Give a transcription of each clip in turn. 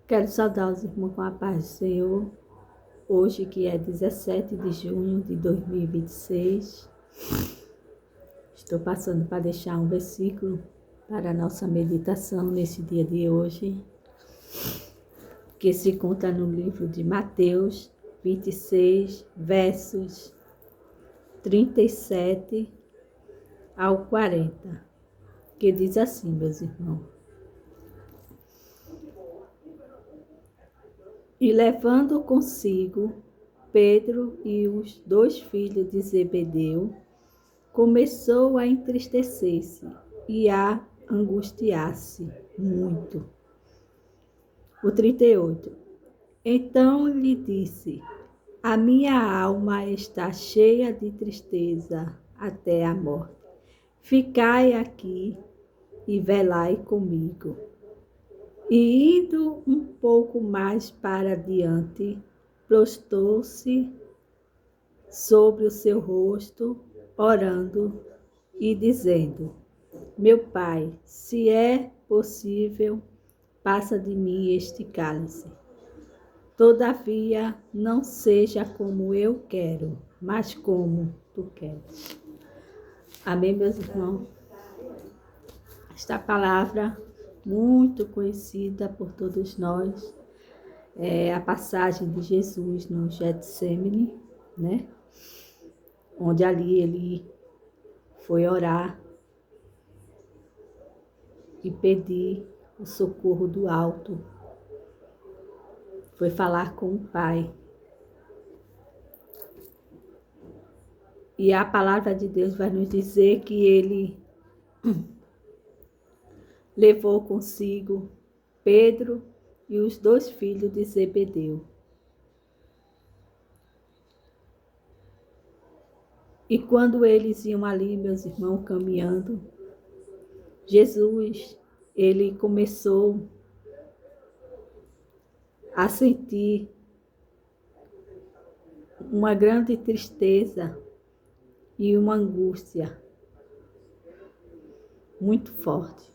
Quero saudar os irmãos com a paz do Senhor, hoje que é 17 de junho de 2026. Estou passando para deixar um versículo para a nossa meditação nesse dia de hoje, que se encontra no livro de Mateus 26, versos 37 ao 40, que diz assim, meus irmãos: E levando consigo Pedro e os dois filhos de Zebedeu, começou a entristecer-se e a angustiar-se muito. O 38. Então lhe disse: A minha alma está cheia de tristeza até a morte. Ficai aqui e velai comigo. E indo um pouco mais para diante, prostrou-se sobre o seu rosto, orando e dizendo: Meu Pai, se é possível, passa de mim este cálice. Todavia, não seja como eu quero, mas como tu queres. Amém, meus irmãos? Esta palavra, muito conhecida por todos nós, é a passagem de Jesus no Getsemane, né? Onde ali ele foi orar e pedir o socorro do alto. Foi falar com o Pai. E a palavra de Deus vai nos dizer que ele levou consigo Pedro e os dois filhos de Zebedeu. E quando eles iam ali, meus irmãos, caminhando, Jesus, ele começou a sentir uma grande tristeza e uma angústia muito forte.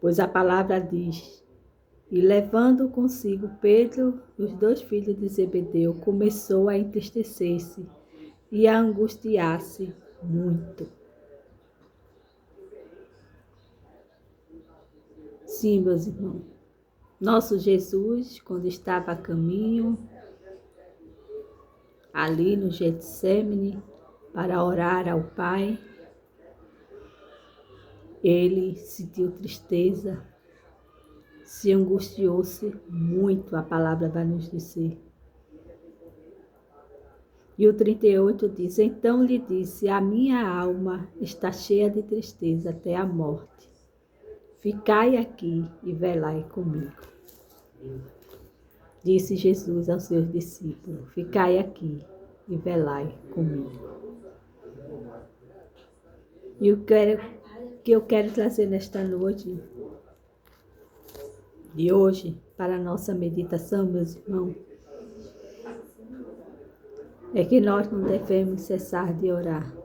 Pois a palavra diz: E levando consigo Pedro e os dois filhos de Zebedeu, começou a entristecer-se e a angustiar-se muito. Sim, meus irmãos, nosso Jesus, quando estava a caminho, ali no Getsemane, para orar ao Pai, ele sentiu tristeza, se angustiou-se muito, a palavra vai nos dizer. E o 38 diz: Então lhe disse: A minha alma está cheia de tristeza até a morte. Ficai aqui e velai comigo. Disse Jesus aos seus discípulos: Ficai aqui e velai comigo. E o que eu quero trazer nesta noite de hoje, para a nossa meditação, meus irmãos, é que nós não devemos cessar de orar.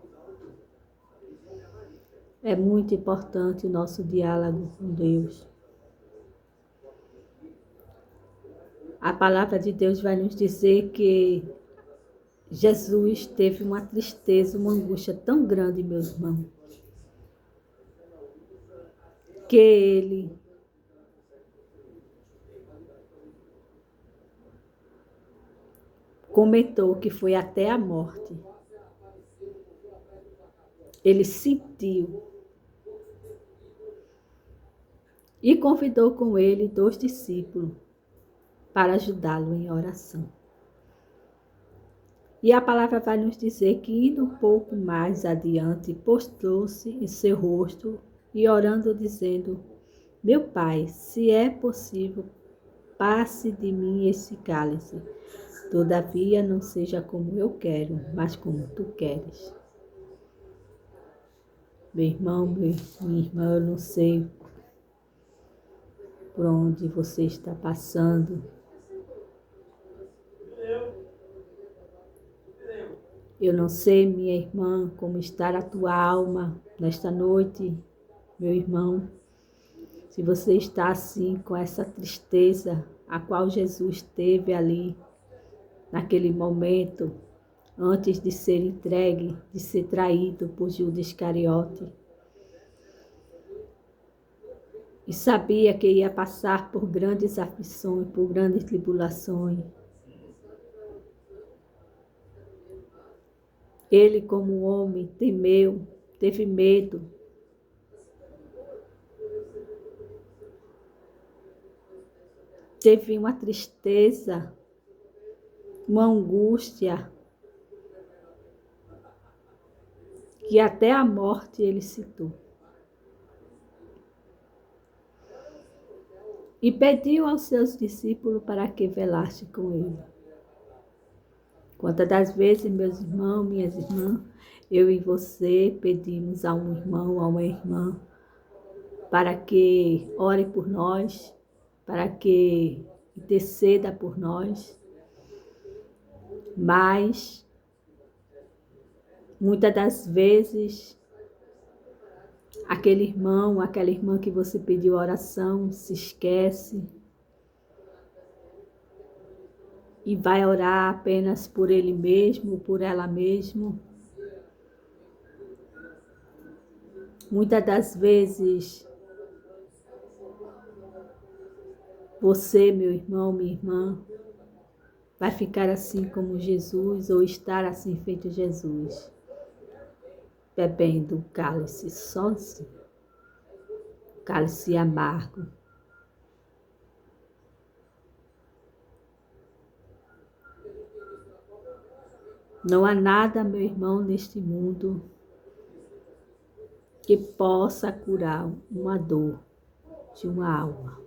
É muito importante o nosso diálogo com Deus. A palavra de Deus vai nos dizer que Jesus teve uma tristeza, uma angústia tão grande, meus irmãos, que ele comentou que foi até a morte. Ele sentiu e convidou com ele 2 discípulos para ajudá-lo em oração. E a palavra vai nos dizer que, indo um pouco mais adiante, prostrou-se em seu rosto e orando, dizendo: Meu Pai, se é possível, passe de mim esse cálice. Todavia, não seja como eu quero, mas como tu queres. Meu irmão, minha irmã, eu não sei por onde você está passando. Eu não sei, minha irmã, como está a tua alma nesta noite, meu irmão. Se você está assim, com essa tristeza, a qual Jesus teve ali, naquele momento, antes de ser entregue, de ser traído por Judas Iscariote, e sabia que ia passar por grandes aflições, por grandes tribulações. Ele, como homem, temeu, teve medo. Teve uma tristeza, uma angústia, que até a morte ele citou. E pediu aos seus discípulos para que velasse com ele. Quantas das vezes, meus irmãos, minhas irmãs, eu e você pedimos a um irmão, a uma irmã, para que ore por nós, para que interceda por nós, mas muitas das vezes aquele irmão, aquela irmã que você pediu oração se esquece e vai orar apenas por ele mesmo, por ela mesma. Muitas das vezes você, meu irmão, minha irmã, vai ficar assim como Jesus ou estar assim feito Jesus, bebendo o cálice sozinho, cálice amargo. Não há nada, meu irmão, neste mundo que possa curar uma dor de uma alma.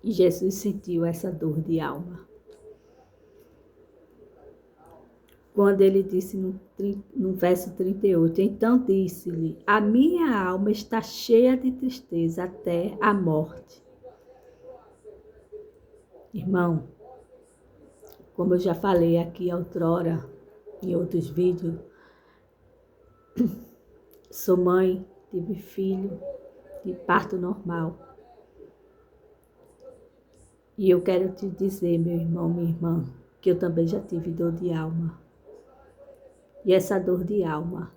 E Jesus sentiu essa dor de alma. Quando ele disse no verso 38, então disse-lhe, a minha alma está cheia de tristeza até a morte. Irmão, como eu já falei aqui outrora, em outros vídeos, sou mãe, tive filho de parto normal. E eu quero te dizer, meu irmão, minha irmã, que eu também já tive dor de alma. E essa dor de alma,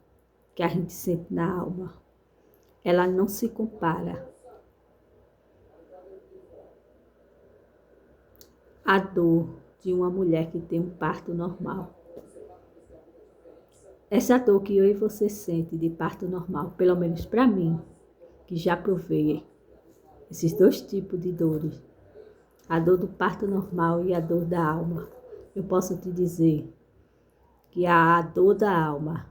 que a gente sente na alma, ela não se compara à dor de uma mulher que tem um parto normal. Essa dor que eu e você sente de parto normal, pelo menos para mim, que já provei esses dois tipos de dores, a dor do parto normal e a dor da alma, eu posso te dizer que a dor da alma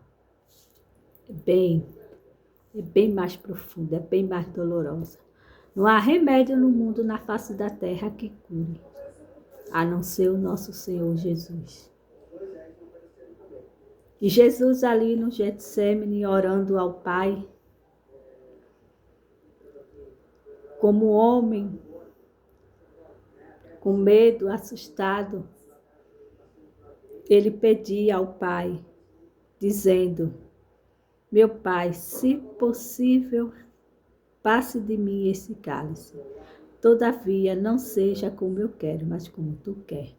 é bem mais profunda, é bem mais dolorosa. Não há remédio no mundo, na face da terra, que cure, a não ser o nosso Senhor Jesus. E Jesus ali no Getsêmani, orando ao Pai, como homem, com medo, assustado, ele pedia ao Pai, dizendo, meu Pai, se possível, passe de mim esse cálice. Todavia, não seja como eu quero, mas como tu quer.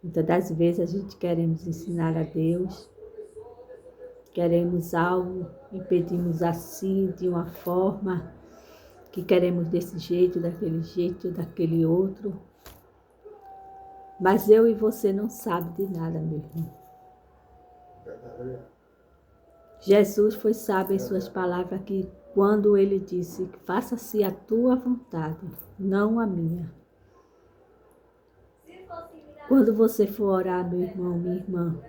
Muitas das vezes a gente queremos ensinar a Deus, queremos algo e pedimos assim, de uma forma, que queremos desse jeito, daquele outro. Mas eu e você não sabemos de nada, meu irmão. Jesus foi sábio em suas palavras aqui, quando ele disse, faça-se a tua vontade, não a minha. Quando você for orar, meu irmão, minha irmã,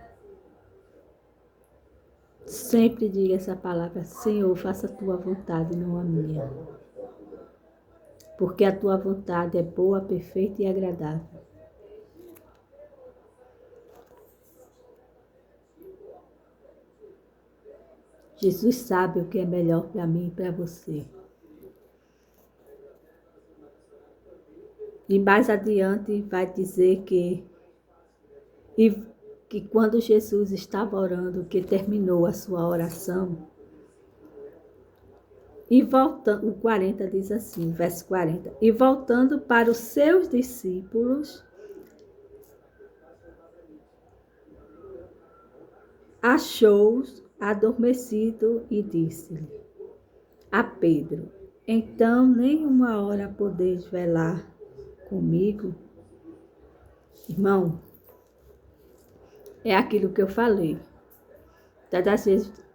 sempre diga essa palavra, Senhor, faça a tua vontade, não a minha. Porque a tua vontade é boa, perfeita e agradável. Jesus sabe o que é melhor para mim e para você. E mais adiante vai dizer que quando Jesus estava orando, que terminou a sua oração, E voltando, o 40 diz assim, verso 40. E voltando para os seus discípulos, achou-os adormecido e disse-lhe a Pedro: então nem uma hora podeis velar comigo? Irmão, é aquilo que eu falei.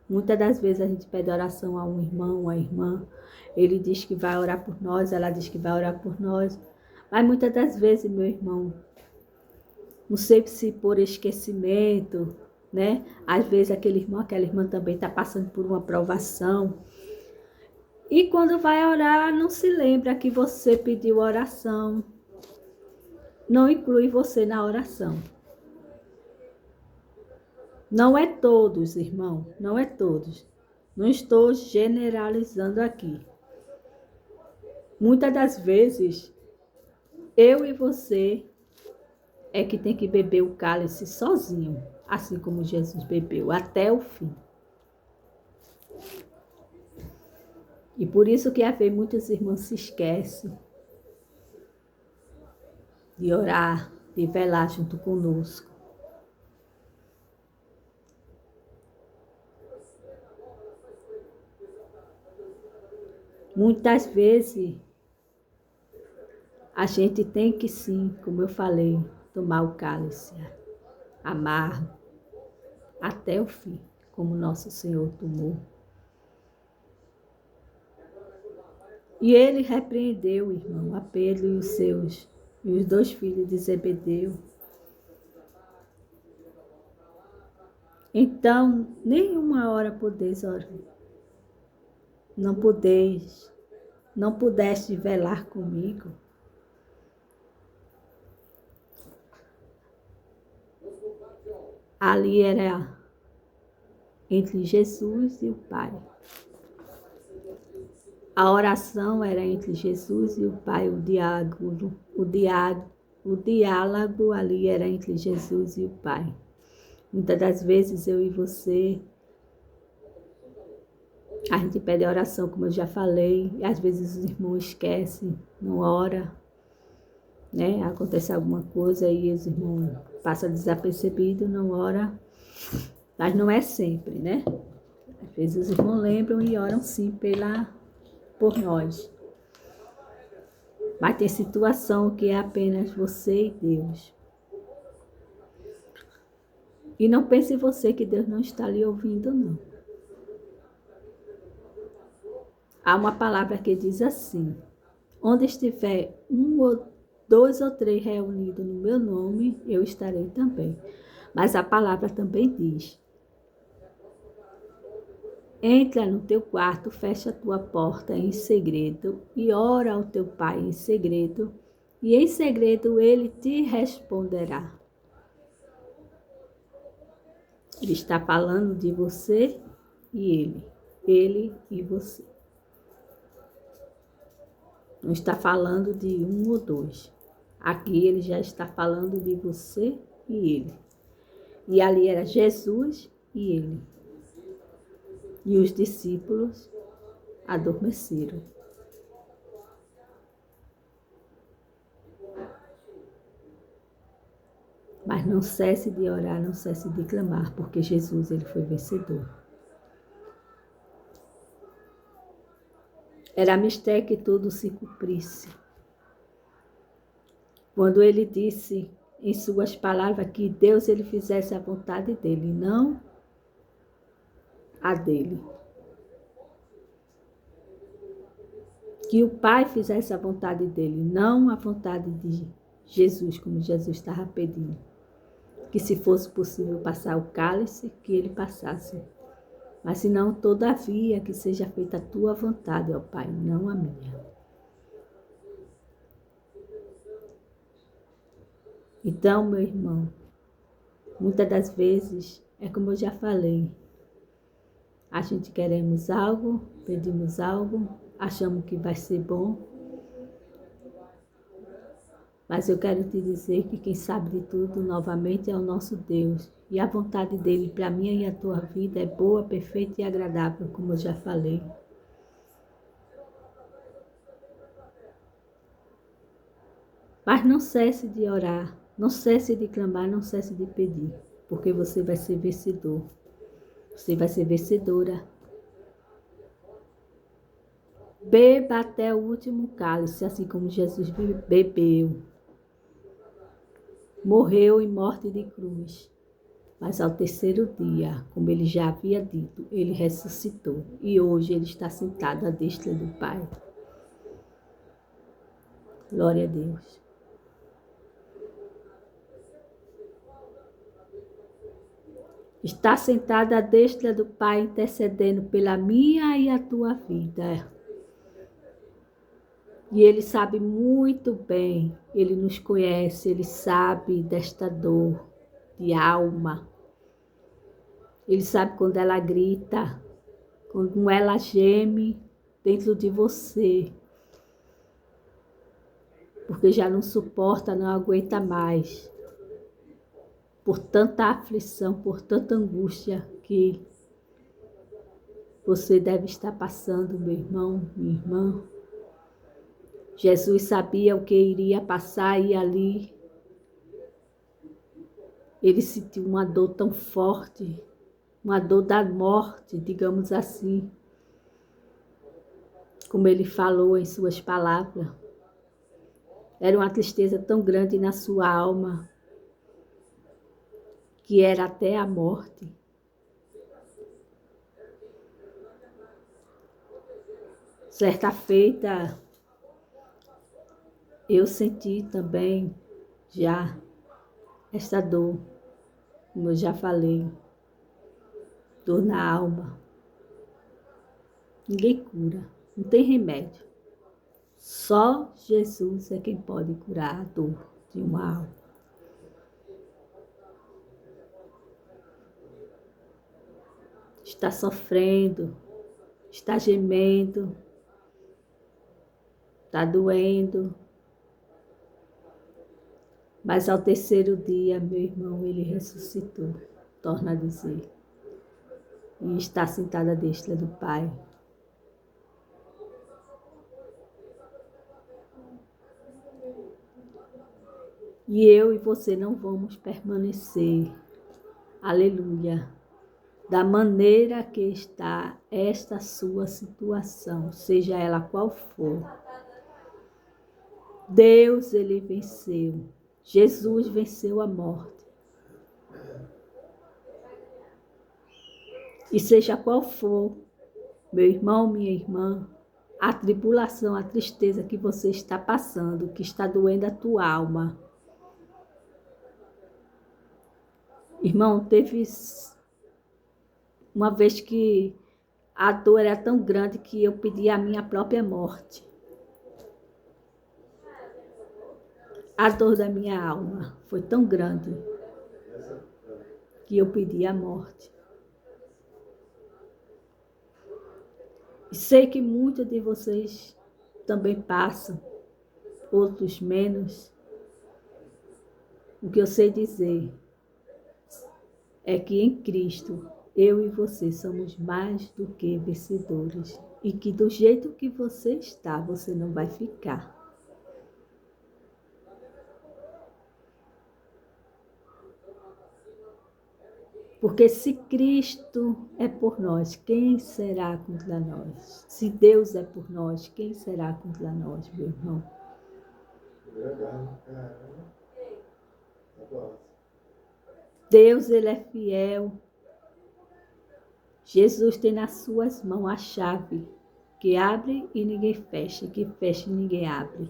Muitas das vezes a gente pede oração a um irmão, uma irmã, ele diz que vai orar por nós, ela diz que vai orar por nós, mas muitas das vezes, meu irmão, não sei se por esquecimento, né? Às vezes aquele irmão, aquela irmã também está passando por uma provação. E quando vai orar, não se lembra que você pediu oração. Não inclui você na oração. Não é todos, irmão, não é todos. Não estou generalizando aqui. Muitas das vezes, eu e você é que tem que beber o cálice sozinho, assim como Jesus bebeu, até o fim. E por isso que às vezes muitos irmãos se esquecem de orar, de velar junto conosco. Muitas vezes, a gente tem que sim, como eu falei, tomar o cálice amargo até o fim, como nosso Senhor tomou. E ele repreendeu, irmão, a Pedro e os 2 filhos de Zebedeu. Então, nem uma hora podeis orar. Não pudeste velar comigo. Ali era entre Jesus e o Pai. A oração era entre Jesus e o Pai, o diálogo ali era entre Jesus e o Pai. Muitas das vezes eu e você, a gente pede oração, como eu já falei, e às vezes os irmãos esquecem, não ora, né? Acontece alguma coisa e os irmãos passam desapercebido, não ora, mas não é sempre, né? Às vezes os irmãos lembram e oram sim por nós. Mas tem situação que é apenas você e Deus. E não pense você que Deus não está lhe ouvindo, não. Há uma palavra que diz assim: onde estiver 2 ou 3 reunidos no meu nome, eu estarei também. Mas a palavra também diz: entra no teu quarto, fecha a tua porta em segredo e ora ao teu pai em segredo, e em segredo ele te responderá. Ele está falando de você e ele e você. Não está falando de 1 ou 2. Aqui ele já está falando de você e ele. E ali era Jesus e ele. E os discípulos adormeceram. Mas não cesse de orar, não cesse de clamar, porque Jesus ele foi vencedor. Era mistério que tudo se cumprisse. Quando ele disse em suas palavras que Deus ele fizesse a vontade dele, não a dele. Que o Pai fizesse a vontade dele, não a vontade de Jesus, como Jesus estava pedindo. Que se fosse possível passar o cálice, que ele passasse. Mas se não, todavia, que seja feita a tua vontade, ó Pai, não a minha. Então, meu irmão, muitas das vezes, é como eu já falei, a gente queremos algo, pedimos algo, achamos que vai ser bom, mas eu quero te dizer que quem sabe de tudo, novamente, é o nosso Deus. E a vontade dele para a minha e a tua vida é boa, perfeita e agradável, como eu já falei. Mas não cesse de orar, não cesse de clamar, não cesse de pedir, porque você vai ser vencedor. Você vai ser vencedora. Beba até o último cálice, assim como Jesus bebeu. Morreu em morte de cruz. Mas ao terceiro dia, como ele já havia dito, ele ressuscitou. E hoje ele está sentado à destra do Pai. Glória a Deus. Está sentado à destra do Pai, intercedendo pela minha e a tua vida. E ele sabe muito bem, ele nos conhece, ele sabe desta dor de alma. Ele sabe quando ela grita, quando ela geme dentro de você. Porque já não suporta, não aguenta mais. Por tanta aflição, por tanta angústia que você deve estar passando, meu irmão, minha irmã. Jesus sabia o que iria passar e ali ele sentiu uma dor tão forte, uma dor da morte, digamos assim, como ele falou em suas palavras. Era uma tristeza tão grande na sua alma, que era até a morte. Certa feita, eu senti também já esta dor, como eu já falei, dor na alma. Ninguém cura, não tem remédio. Só Jesus é quem pode curar a dor de uma alma. Está sofrendo, está gemendo, está doendo. Mas ao terceiro dia, meu irmão, ele ressuscitou, torna a dizer. E está sentado à destra do Pai. E eu e você não vamos permanecer, aleluia, da maneira que está esta sua situação, seja ela qual for. Deus, ele venceu. Jesus venceu a morte. E seja qual for, meu irmão, minha irmã, a tribulação, a tristeza que você está passando, que está doendo a tua alma. Irmão, teve uma vez que a dor era tão grande que eu pedi a minha própria morte. A dor da minha alma foi tão grande que eu pedi a morte. E sei que muitos de vocês também passam, outros menos. O que eu sei dizer é que em Cristo, eu e você somos mais do que vencedores. E que do jeito que você está, você não vai ficar. Porque se Cristo é por nós, quem será contra nós? Se Deus é por nós, quem será contra nós, meu irmão? Deus, ele é fiel. Jesus tem nas suas mãos a chave que abre e ninguém fecha, que fecha e ninguém abre.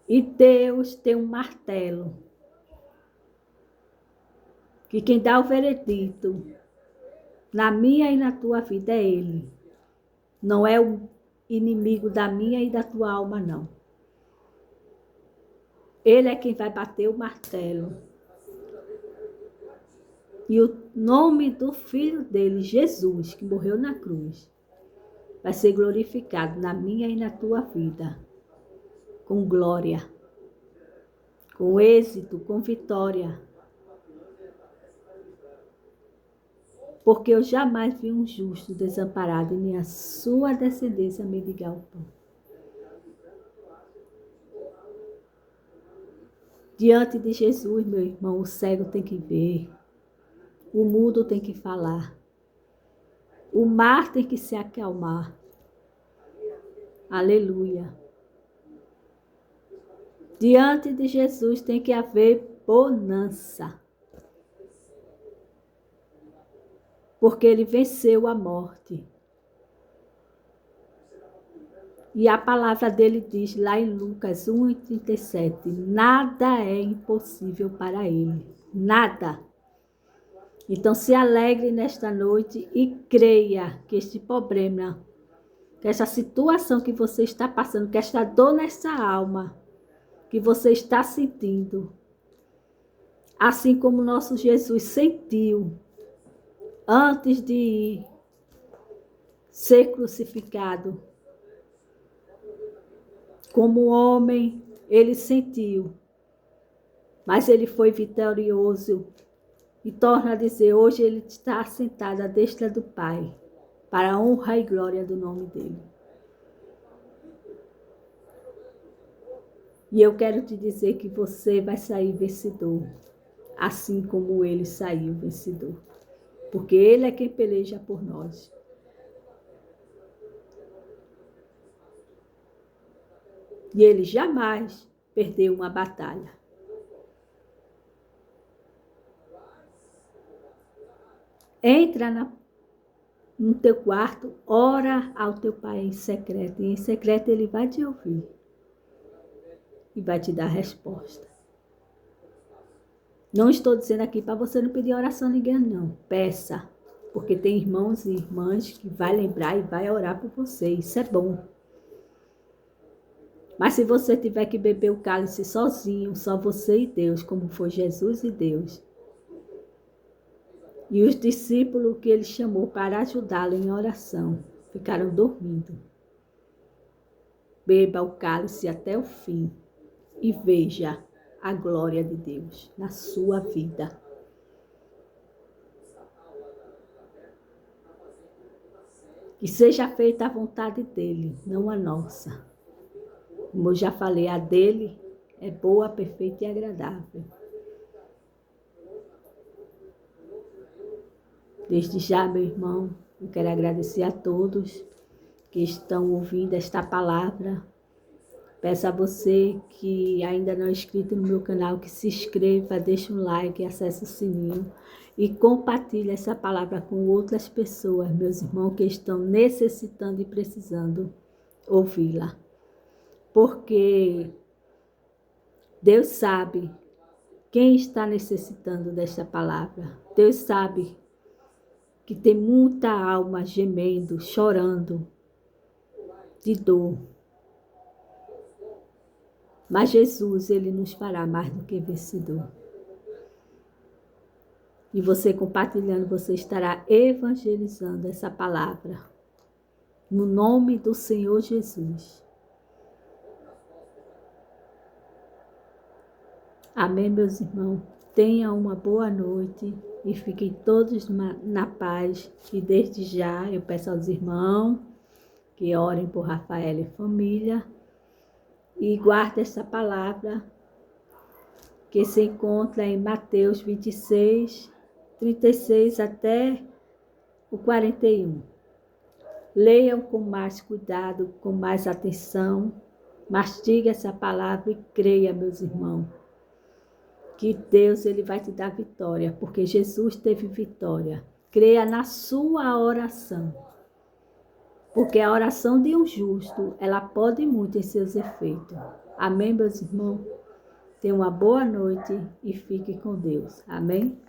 E Deus tem um martelo, que quem dá o veredito na minha e na tua vida é Ele. Não é o inimigo da minha e da tua alma, não. Ele é quem vai bater o martelo. E o nome do Filho dele, Jesus, que morreu na cruz, vai ser glorificado na minha e na tua vida. Com glória, com êxito, com vitória. porque eu jamais vi um justo desamparado e nem a sua descendência mendigar o pão. Diante de Jesus, meu irmão, o cego tem que ver, o mudo tem que falar, o mar tem que se acalmar. Aleluia. Diante de Jesus tem que haver bonança, porque ele venceu a morte. E a palavra dele diz lá em Lucas 1:37, nada é impossível para ele, nada. Então se alegre nesta noite e creia que este problema, que essa situação que você está passando, que esta dor nessa alma, que você está sentindo, assim como nosso Jesus sentiu antes de ser crucificado, como homem, ele sentiu, mas ele foi vitorioso e torna a dizer, hoje ele está sentado à destra do Pai, para a honra e glória do nome dele. E eu quero te dizer que você vai sair vencedor, assim como ele saiu vencedor, porque ele é quem peleja por nós. E ele jamais perdeu uma batalha. Entra no teu quarto, ora ao teu Pai em secreto. E em secreto ele vai te ouvir. E vai te dar resposta. Não estou dizendo aqui para você não pedir oração a ninguém, não. Peça. Porque tem irmãos e irmãs que vai lembrar e vai orar por você. Isso é bom. Mas se você tiver que beber o cálice sozinho, só você e Deus, como foi Jesus e Deus, e os discípulos que ele chamou para ajudá-lo em oração, ficaram dormindo. Beba o cálice até o fim e veja a glória de Deus na sua vida. Que seja feita a vontade dele, não a nossa. Como eu já falei, a dele é boa, perfeita e agradável. Desde já, meu irmão, eu quero agradecer a todos que estão ouvindo esta palavra. Peço a você que ainda não é inscrito no meu canal, que se inscreva, deixe um like, acesse o sininho e compartilhe essa palavra com outras pessoas, meus irmãos, que estão necessitando e precisando ouvi-la. Porque Deus sabe quem está necessitando desta palavra. Deus sabe que tem muita alma gemendo, chorando de dor. Mas Jesus, ele nos fará mais do que vencedor. E você compartilhando, você estará evangelizando essa palavra. No nome do Senhor Jesus. Amém, meus irmãos. Tenham uma boa noite e fiquem todos na paz. E desde já eu peço aos irmãos que orem por Rafael e família. E guarde essa palavra que se encontra em Mateus 26, 36 até o 41. Leiam com mais cuidado, com mais atenção. Mastigue essa palavra e creia, meus irmãos, que Deus ele vai te dar vitória, porque Jesus teve vitória. Creia na sua oração, porque a oração de um justo, ela pode muito em seus efeitos. Amém, meus irmãos? Tenham uma boa noite e fiquem com Deus. Amém?